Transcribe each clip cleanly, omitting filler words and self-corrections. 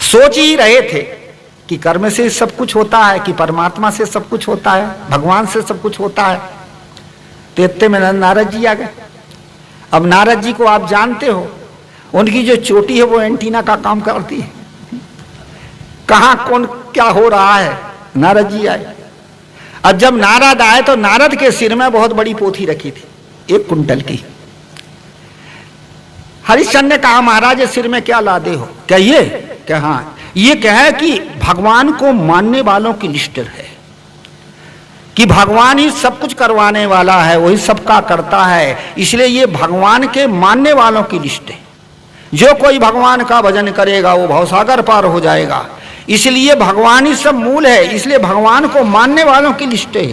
सोच ही रहे थे कि कर्म से सब कुछ होता है, कि परमात्मा से सब कुछ होता है, भगवान से सब कुछ होता है। तो इतने में नारद जी आ गए। अब नारद जी को आप जानते हो, उनकी जो चोटी है वो एंटीना का काम करती है, कहां कौन क्या हो रहा है। नारद जी आए। अब जब नारद आए तो नारद के सिर में बहुत बड़ी पोथी रखी थी, 1 कुंटल की। हरिश्चंद्र ने कहा, महाराज सिर में क्या लादे हो? कहिए। क्या? हाँ, ये कहे कि भगवान को मानने वालों की लिस्ट है, कि भगवान ही सब कुछ करवाने वाला है, वही सबका करता है, इसलिए ये भगवान के मानने वालों की लिस्ट है। जो कोई भगवान का भजन करेगा वो भवसागर पार हो जाएगा, इसलिए भगवान ही सब मूल है, इसलिए भगवान को मानने वालों की लिस्ट है।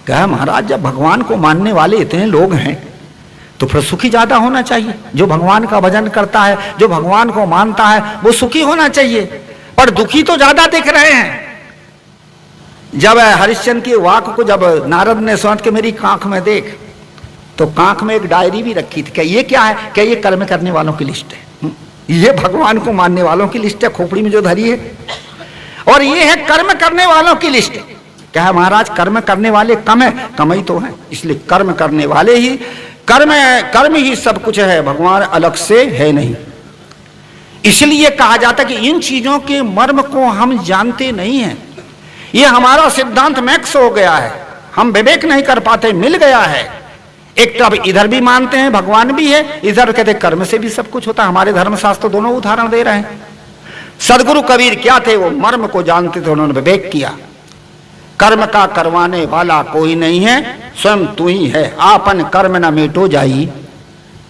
कहा, महाराज जब भगवान को मानने वाले इतने लोग हैं तो फिर सुखी ज्यादा होना चाहिए। जो भगवान का भजन करता है, जो भगवान को मानता है, वो सुखी होना चाहिए, पर दुखी तो ज्यादा दिख रहे हैं। जब हरिश्चंद्र की वाक को जब नारद ने सुना कि मेरी कांख में देख, तो कांख में एक डायरी भी रखी थी। क्या ये क्या है? क्या ये कर्म करने वालों की लिस्ट है, ये भगवान को मानने वालों की लिस्ट है, खोपड़ी में जो धरी है, और ये है कर्म करने वालों की लिस्ट। क्या महाराज कर्म करने वाले कम है? कम ही तो है, इसलिए कर्म करने वाले ही, कर्म ही सब कुछ है, भगवान अलग से है नहीं। इसलिए कहा जाता है कि इन चीजों के मर्म को हम जानते नहीं हैं। ये हमारा सिद्धांत मैक्स हो गया है, हम विवेक नहीं कर पाते, मिल गया है। एक तो अब इधर भी मानते हैं भगवान भी है, इधर कहते कर्म से भी सब कुछ होता है। हमारे धर्मशास्त्र दोनों उदाहरण दे रहे हैं। सदगुरु कबीर क्या थे? वो मर्म को जानते थे, उन्होंने विवेक किया। कर्म का करवाने वाला कोई नहीं है, स्वयं तू ही है, आपन कर्म न मिटो जाई,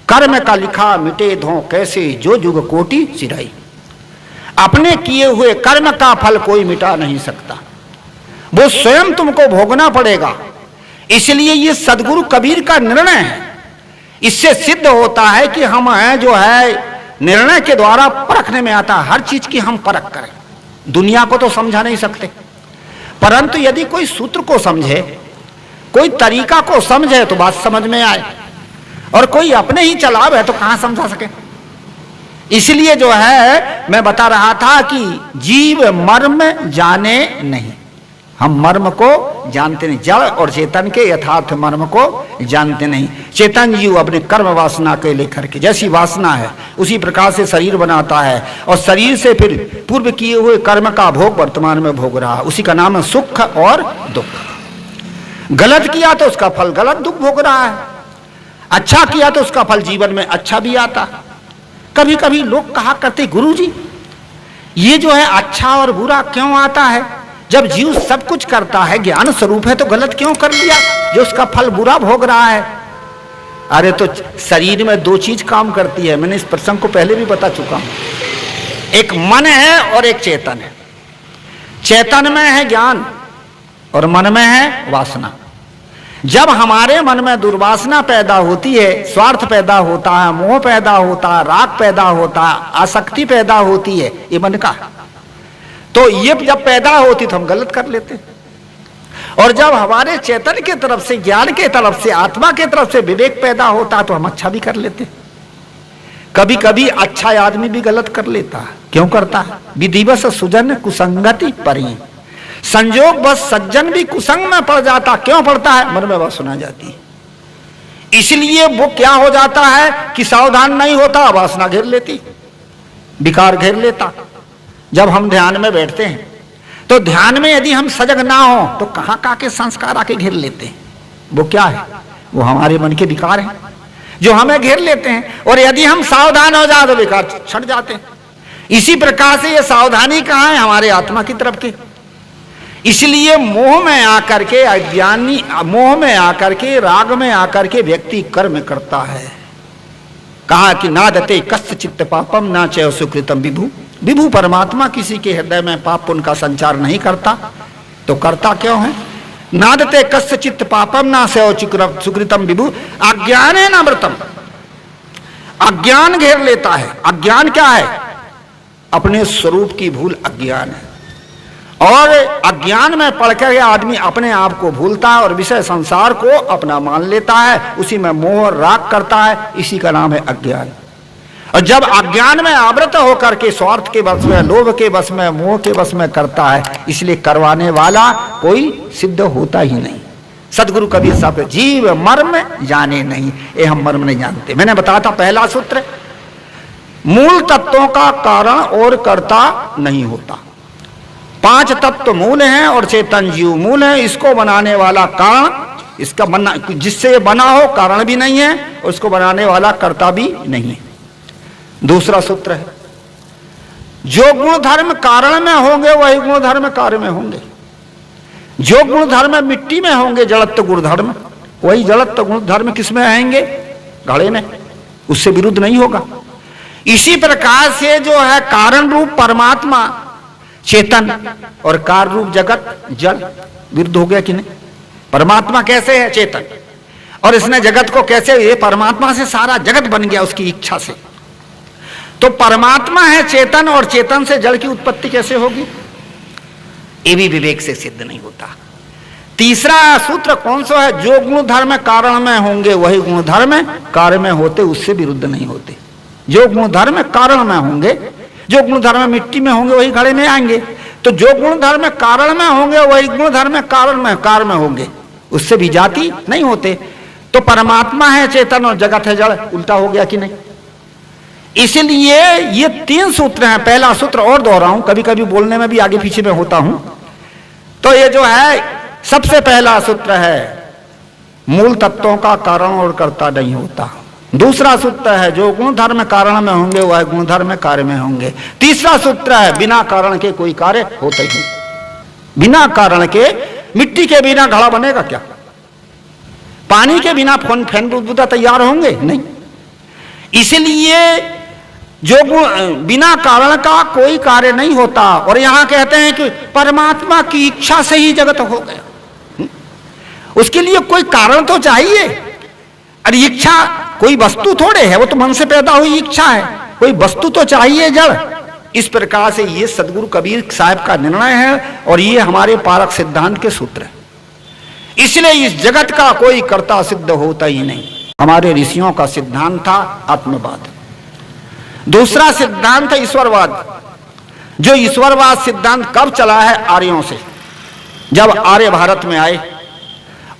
कर्म का लिखा मिटे धो कैसे, जो जुग कोटि सिराई। अपने किए हुए कर्म का फल कोई मिटा नहीं सकता, वो स्वयं तुमको भोगना पड़ेगा। इसलिए ये सदगुरु कबीर का निर्णय है। इससे सिद्ध होता है कि हम जो है निर्णय के द्वारा परखने में आता है, हर चीज की हम परख करें। दुनिया को तो समझा नहीं सकते, परंतु यदि कोई सूत्र को समझे, कोई तरीका को समझे तो बात समझ में आए, और कोई अपने ही चलाव है तो कहां समझा सके। इसलिए जो है मैं बता रहा था कि जीव मर्म जाने नहीं, हम मर्म को जानते नहीं, जड़ और चेतन के यथार्थ मर्म को जानते नहीं। चेतन जीव अपने कर्म वासना के लेकर के, जैसी वासना है उसी प्रकार से शरीर बनाता है, और शरीर से फिर पूर्व किए हुए कर्म का भोग वर्तमान में भोग रहा है, उसी का नाम है सुख और दुख। गलत किया तो उसका फल गलत दुख भोग रहा है, अच्छा किया तो उसका फल जीवन में अच्छा भी आता। कभी कभी लोग कहा करते, गुरु जी ये जो है अच्छा और बुरा क्यों आता है? जब जीव सब कुछ करता है, ज्ञान स्वरूप है, तो गलत क्यों कर लिया जो उसका फल बुरा भोग रहा है? अरे तो शरीर में 2 चीज काम करती है, मैंने इस प्रसंग को पहले भी बता चुका हूं। एक मन है और एक चेतन है। चेतन में है ज्ञान और मन में है वासना। जब हमारे मन में दुर्वासना पैदा होती है, स्वार्थ पैदा होता है, मोह पैदा होता है, राग पैदा होता है, आसक्ति पैदा होती है, ये मन का, तो ये जब पैदा होती तो हम गलत कर लेते। और जब हमारे चेतन के तरफ से, ज्ञान के तरफ से, आत्मा के तरफ से विवेक पैदा होता है तो हम अच्छा भी कर लेते। कभी कभी अच्छा आदमी भी गलत कर लेता है। क्यों करता है? विधिवश सुजन कुसंगति परी, संजोग बस सज्जन भी कुसंग में पड़ जाता। क्यों पड़ता है? मन में वासना जाती है, इसलिए वो क्या हो जाता है कि सावधान नहीं होता, वासना घेर लेती, विकार घेर लेता। जब हम ध्यान में बैठते हैं तो ध्यान में यदि हम सजग ना हो तो कहां कहां के संस्कार आके घेर लेते हैं। वो क्या है? वो हमारे मन के विकार हैं जो हमें घेर लेते हैं, और यदि हम सावधान हो जाए तो विकार छट जाते हैं। इसी प्रकार से ये सावधानी कहां है? हमारे आत्मा की तरफ की। इसलिए मोह में आकर के अज्ञानी, मोह में आकर के, राग में आकर के व्यक्ति कर्म करता है। कहा कि नादते कस्य चित्त पापम ना चय सुकृतम विभु। विभु परमात्मा किसी के हृदय में पाप पुण्य का संचार नहीं करता, तो करता क्यों है? नादते कस्य चित्त पापम ना चय सुकृतम विभु अज्ञाने नामृतम। अज्ञान घेर लेता है। अज्ञान क्या है? अपने स्वरूप की भूल अज्ञान है, और अज्ञान में पड़कर आदमी अपने आप को भूलता है और विषय संसार को अपना मान लेता है, उसी में मोह राग करता है, इसी का नाम है अज्ञान। और जब अज्ञान में आवृत होकर के स्वार्थ के वश में, लोभ के वश में, मोह के वश में करता है, इसलिए करवाने वाला कोई सिद्ध होता ही नहीं। सदगुरु कबीर साहब, जीव मर्म जाने नहीं, ये हम मर्म नहीं जानते। मैंने बताया था पहला सूत्र, मूल तत्वों का कारण और कर्ता नहीं होता। 5 तत्व मूल हैं और चेतन जीव मूल है। इसको बनाने वाला कारण, इसका बना, जिससे बना हो कारण भी नहीं है, और उसको बनाने वाला कर्ता भी नहीं है। दूसरा सूत्र है, जो गुण धर्म कारण में होंगे वही गुण धर्म कार्य में होंगे। जो गुण धर्म मिट्टी में होंगे, जड़त्व गुण धर्म, वही जड़त्व गुण धर्म किस में आएंगे? घड़े में, उससे विरुद्ध नहीं होगा। इसी प्रकार से जो है कारण रूप परमात्मा चेतन और कार्य रूप जगत जड़, विरुद्ध हो गया कि नहीं? परमात्मा कैसे है? चेतन। और इसने जगत को कैसे, ये परमात्मा से सारा जगत बन गया उसकी इच्छा से। तो परमात्मा है चेतन, और चेतन से जड़ की उत्पत्ति कैसे होगी? ये भी विवेक से सिद्ध नहीं होता। तीसरा सूत्र कौन सा है? जो गुण धर्म कारण में होंगे वही गुण धर्म कार्य में होते, उससे विरुद्ध नहीं होते। जो गुण धर्म कारण में होंगे, जो गुण धर्म मिट्टी में होंगे वही घड़े में आएंगे। तो जो गुण धर्म कारण में होंगे वही गुण धर्म कारण में कार्य में होंगे, उससे भी जाति नहीं होते। तो परमात्मा है चेतन और जगत है जड़, उल्टा हो गया कि नहीं? इसलिए ये 3 सूत्र हैं। पहला सूत्र और दोहराऊं, कभी कभी बोलने में भी आगे पीछे में होता हूं। तो ये जो है सबसे पहला सूत्र है, मूल तत्वों का कारण और कर्ता नहीं होता। दूसरा सूत्र है, जो गुण धर्म कारण में होंगे वह गुण धर्म कार्य में होंगे। तीसरा सूत्र है, बिना कारण के कोई कार्य होता ही नहीं। बिना कारण के, मिट्टी के बिना घड़ा बनेगा क्या? पानी के बिना फैन बुदबुदा तैयार होंगे? नहीं। इसलिए जो बिना कारण का कोई कार्य नहीं होता। और यहां कहते हैं कि परमात्मा की इच्छा से ही जगत हो गया। उसके लिए कोई कारण तो चाहिए। अरे इच्छा कोई वस्तु थोड़े है, वो तो मन से पैदा हुई इच्छा है। कोई वस्तु तो चाहिए जड़। इस प्रकार से ये सदगुरु कबीर साहब का निर्णय है और ये हमारे पारक सिद्धांत के सूत्र है। इसलिए इस जगत का कोई कर्ता सिद्ध होता ही नहीं। हमारे ऋषियों का सिद्धांत था आत्मवाद। दूसरा सिद्धांत है ईश्वरवाद। जो ईश्वरवाद सिद्धांत कब चला है? आर्यों से, जब आर्य भारत में आए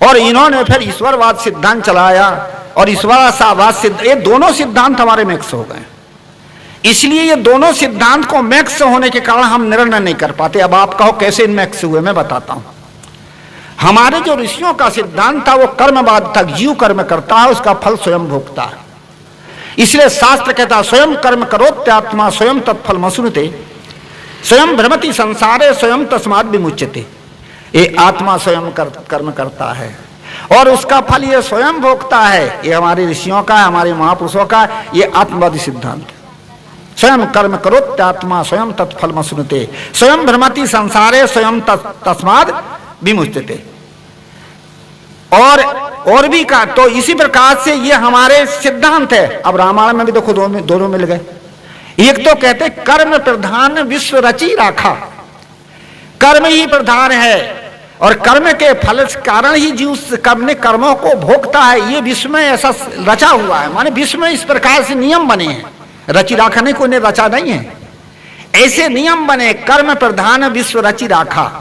और इन्होंने फिर ईश्वरवाद सिद्धांत चलाया। और ईश्वरवाद सिद्ध, ये दोनों सिद्धांत हमारे मिक्स हो गए। इसलिए ये दोनों सिद्धांत को मिक्स होने के कारण हम निर्णय नहीं कर पाते। अब आप कहो कैसे मिक्स हुए, मैं बताता हूं। हमारे जो ऋषियों का सिद्धांत था वो कर्मवाद था। जीव कर्म करता है, उसका फल स्वयं भोगता है। इसलिए शास्त्र कहता है, स्वयं कर्म करोत्यात्मा स्वयं तत्फल मसुनुते, स्वयं भ्रमति संसारे स्वयं तस्माद् विमुच्यते। ये आत्मा स्वयं कर्म करता है और उसका फल ये स्वयं भोगता है। ये हमारे ऋषियों का, हमारे महापुरुषों का ये आत्मवादी सिद्धांत। स्वयं कर्म करोत्यात्मा स्वयं तत्फल मसुनुते, स्वयं भ्रमति संसारे स्वयं तस्माद् विमुच्यते। और भी का, तो इसी प्रकार से ये हमारे सिद्धांत है। अब रामायण में भी देखो दोनों मिल गए। एक तो कहते कर्म प्रधान विश्व रची राखा, कर्म ही प्रधान है और कर्म के फल कारण ही जीव अपने कर्मों को भोगता है। ये विश्व में ऐसा रचा हुआ है, माने विश्व में इस प्रकार से नियम बने हैं। रची राखा नहीं, कोई ने रचा नहीं है, ऐसे नियम बने। कर्म प्रधान विश्व रची राखा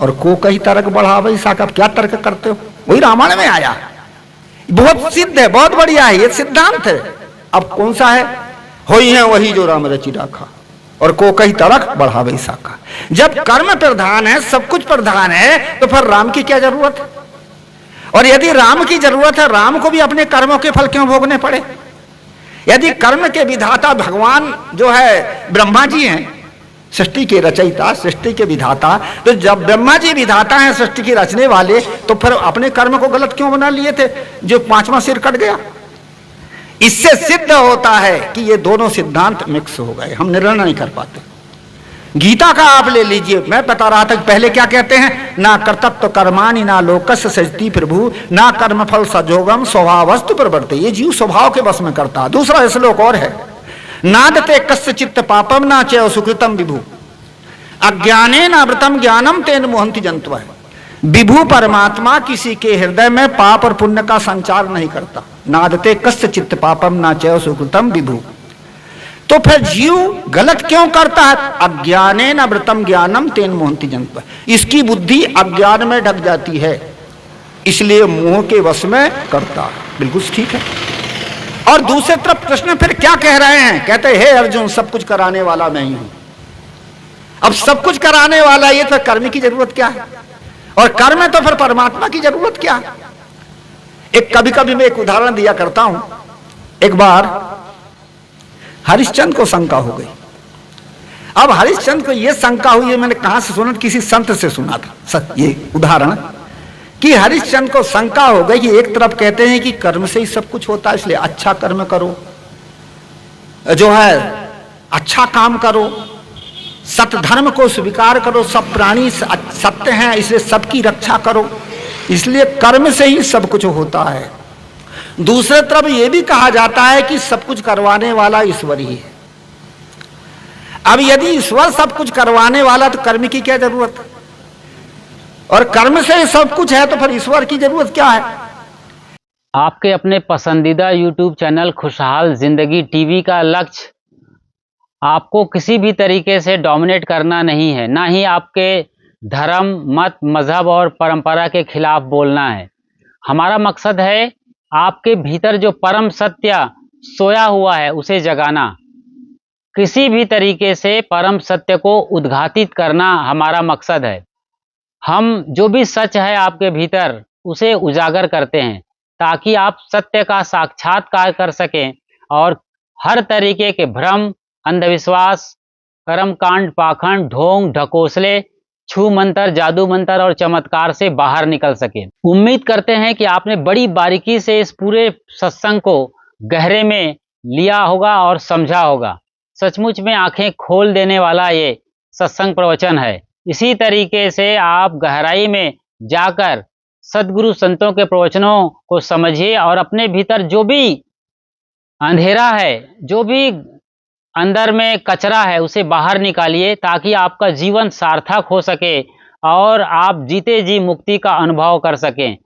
और को कहीं तर्क बढ़ावे साका। क्या तर्क करते हो? वही रामायण में आया, बहुत सिद्ध है, बहुत बढ़िया है, ये सिद्धांत है। अब कौन सा है? होई है वही जो राम रची राखा और को कहीं तर्क बढ़ावे साका। जब कर्म प्रधान है, सब कुछ प्रधान है, तो फिर राम की क्या जरूरत है? और यदि राम की जरूरत है, राम को भी अपने कर्मों के फल क्यों भोगने पड़े? यदि कर्म के विधाता भगवान जो है ब्रह्मा जी हैं, सृष्टि के रचयिता, सृष्टि के विधाता, तो जब ब्रह्मा जी विधाता हैं, सृष्टि के रचने वाले, तो फिर अपने कर्म को गलत क्यों बना लिए थे जो 5वां सिर कट गया? इससे सिद्ध होता है कि ये दोनों सिद्धांत मिक्स हो गए, हम निर्णय नहीं कर पाते। गीता का आप ले लीजिए, मैं बता रहा था कि पहले क्या कहते हैं, ना कर्तव्य कर्माणि ना लोकस्य सजति प्रभु ना कर्म फल सजोगम स्वभावस्तु प्रवर्ते। ये जीव स्वभाव के बस में करता। दूसरा श्लोक और है, नादते कस्य चित्त पापम ना चैव सुकृतम विभु अज्ञानेन आवृतम ज्ञानम तेन मोहन्ति जन्तवः। विभु परमात्मा किसी के हृदय में पाप और पुण्य का संचार नहीं करता। नादते कस्य चित्त पापम ना चैव सुकृतम विभु। तो फिर जीव गलत क्यों करता है? अज्ञाने न व्रतम ज्ञानम तेन मोहंति जंत, इसकी बुद्धि अज्ञान में ढक जाती है, इसलिए मोह के वश में करता है। बिल्कुल ठीक है। और दूसरी तरफ कृष्ण फिर क्या कह रहे हैं? कहते हैं, हे अर्जुन, सब कुछ कराने वाला मैं ही हूं। अब सब कुछ कराने वाला ये तो कर्म की जरूरत क्या है? और कर्म है तो फिर परमात्मा की जरूरत क्या है? एक कभी कभी मैं एक उदाहरण दिया करता हूं। एक बार हरिश्चंद्र को शंका हो गई। अब हरिश्चंद्र को यह शंका हुई है, मैंने कहां से सुना? किसी संत से सुना था ये उदाहरण, कि हरिश्चंद्र को शंका हो गई कि एक तरफ कहते हैं कि कर्म से ही सब कुछ होता है, इसलिए अच्छा कर्म करो, जो है अच्छा काम करो, सत्य धर्म को स्वीकार करो, सब प्राणी सत्य हैं इसलिए सबकी रक्षा करो, इसलिए कर्म से ही सब कुछ होता है। दूसरे तरफ यह भी कहा जाता है कि सब कुछ करवाने वाला ईश्वर ही है। अब यदि ईश्वर सब कुछ करवाने वाला तो कर्म की क्या जरूरत है? और कर्म से सब कुछ है तो फिर ईश्वर की जरूरत क्या है? आपके अपने पसंदीदा YouTube चैनल खुशहाल जिंदगी टीवी का लक्ष्य आपको किसी भी तरीके से डोमिनेट करना नहीं है, ना ही आपके धर्म, मत, मजहब और परंपरा के खिलाफ बोलना है। हमारा मकसद है आपके भीतर जो परम सत्य सोया हुआ है उसे जगाना, किसी भी तरीके से परम सत्य को उद्घाटित करना हमारा मकसद है। हम जो भी सच है आपके भीतर उसे उजागर करते हैं ताकि आप सत्य का साक्षात्कार कर सकें और हर तरीके के भ्रम, अंधविश्वास, कर्मकांड, पाखंड, ढोंग, ढकोसले, छू मंत्र, जादू मंत्र और चमत्कार से बाहर निकल सके। उम्मीद करते हैं कि आपने बड़ी बारीकी से इस पूरे सत्संग को गहरे में लिया होगा और समझा होगा। सचमुच में आंखें खोल देने वाला ये सत्संग प्रवचन है। इसी तरीके से आप गहराई में जाकर सद्गुरु संतों के प्रवचनों को समझिए और अपने भीतर जो भी अंधेरा है, जो भी अंदर में कचरा है उसे बाहर निकालिए ताकि आपका जीवन सार्थक हो सके और आप जीते जी मुक्ति का अनुभव कर सकें।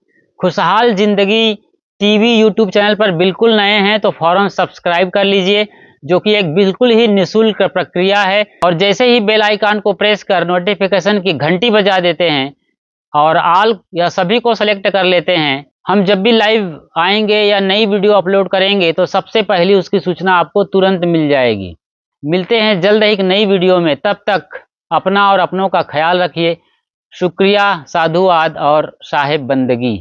खुशहाल जिंदगी टीवी YouTube चैनल पर बिल्कुल नए हैं तो फौरन सब्सक्राइब कर लीजिए, जो कि एक बिल्कुल ही निःशुल्क प्रक्रिया है। और जैसे ही बेल आइकन को प्रेस कर नोटिफिकेशन की घंटी बजा देते हैं और ऑल या सभी को सेलेक्ट कर लेते हैं, हम जब भी लाइव आएंगे या नई वीडियो अपलोड करेंगे तो सबसे पहली उसकी सूचना आपको तुरंत मिल जाएगी। मिलते हैं जल्द ही एक नई वीडियो में, तब तक अपना और अपनों का ख्याल रखिए। शुक्रिया, साधुवाद और साहेब बंदगी।